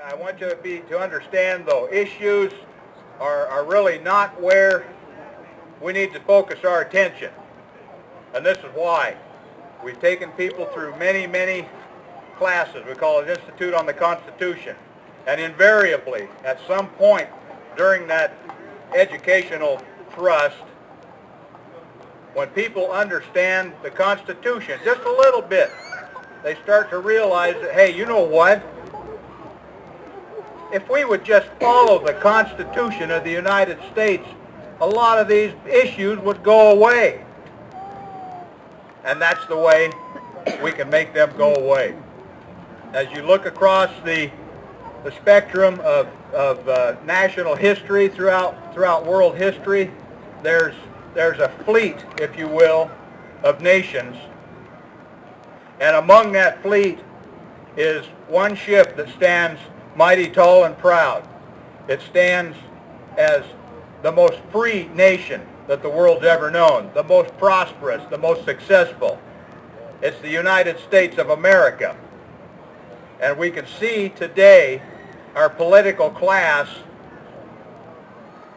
I want you to understand, though, issues are really not where we need to focus our attention. And this is why. We've taken people through many, many classes. We call it Institute on the Constitution. And invariably, at some point during that educational thrust, when people understand the Constitution just a little bit, they start to realize that, hey, you know what? If we would just follow the Constitution of the United States, a lot of these issues would go away. And that's the way we can make them go away. As you look across the spectrum of national history throughout world history, there's a fleet, if you will, of nations. And among that fleet is one ship that stands mighty tall and proud. It stands as the most free nation that the world's ever known, the most prosperous, the most successful. It's the United States of America. And we can see today our political class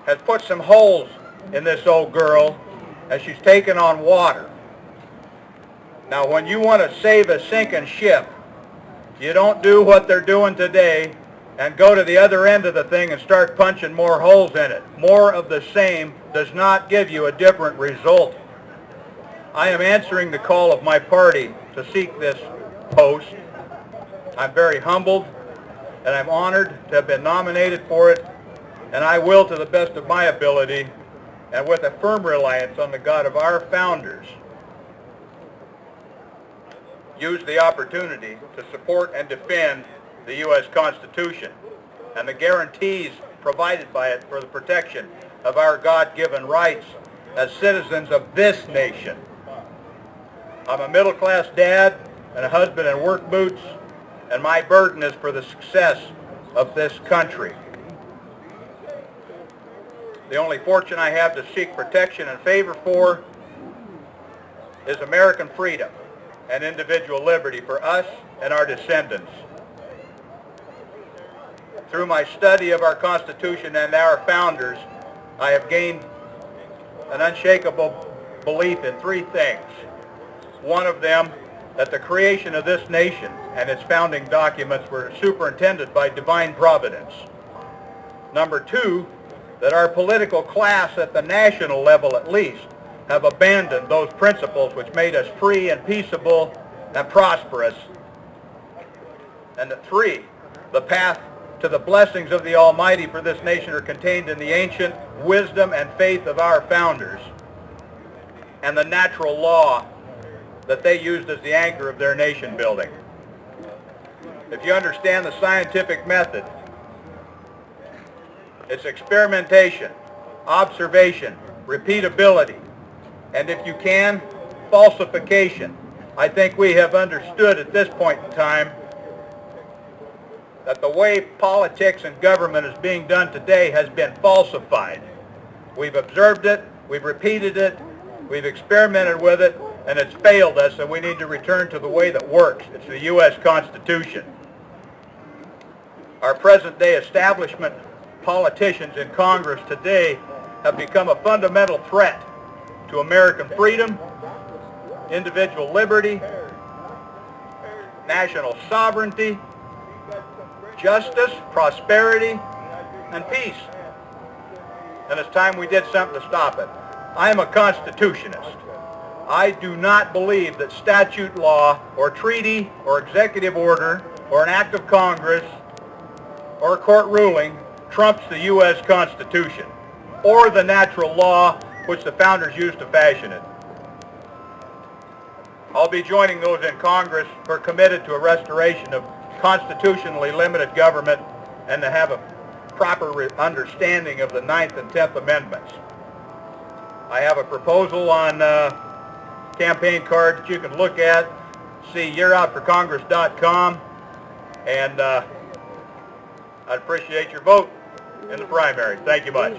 has put some holes in this old girl as she's taken on water. Now, when you want to save a sinking ship, you don't do what they're doing today and go to the other end of the thing and start punching more holes in it. More of the same does not give you a different result. I am answering the call of my party to seek this post. I'm very humbled, and I'm honored to have been nominated for it, and I will, to the best of my ability, and with a firm reliance on the God of our founders, use the opportunity to support and defend the U.S. Constitution and the guarantees provided by it for the protection of our God-given rights as citizens of this nation. I'm a middle-class dad and a husband in work boots, and my burden is for the success of this country. The only fortune I have to seek protection and favor for is American freedom and individual liberty for us and our descendants. Through my study of our Constitution and our founders, I have gained an unshakable belief in three things. One of them, that the creation of this nation and its founding documents were superintended by divine providence. Number two, that our political class at the national level at least have abandoned those principles which made us free and peaceable and prosperous. And that three, the path to the blessings of the Almighty for this nation are contained in the ancient wisdom and faith of our founders and the natural law that they used as the anchor of their nation building. If you understand the scientific method, it's experimentation, observation, repeatability, and if you can, falsification. I think we have understood at this point in time that the way politics and government is being done today has been falsified. We've observed it, we've repeated it, we've experimented with it, and it's failed us, and we need to return to the way that works. It's the U.S. Constitution. Our present-day establishment politicians in Congress today have become a fundamental threat to American freedom, individual liberty, national sovereignty, justice, prosperity, and peace. And it's time we did something to stop it. I am a constitutionist. I do not believe that statute law or treaty or executive order or an act of Congress or a court ruling trumps the U.S. Constitution or the natural law which the founders used to fashion it. I'll be joining those in Congress who are committed to a restoration of constitutionally limited government and to have a proper understanding of the 9th and 10th Amendments. I have a proposal on campaign card that you can look at. See yearoutforcongress.com, and I'd appreciate your vote in the primary. Thank you much.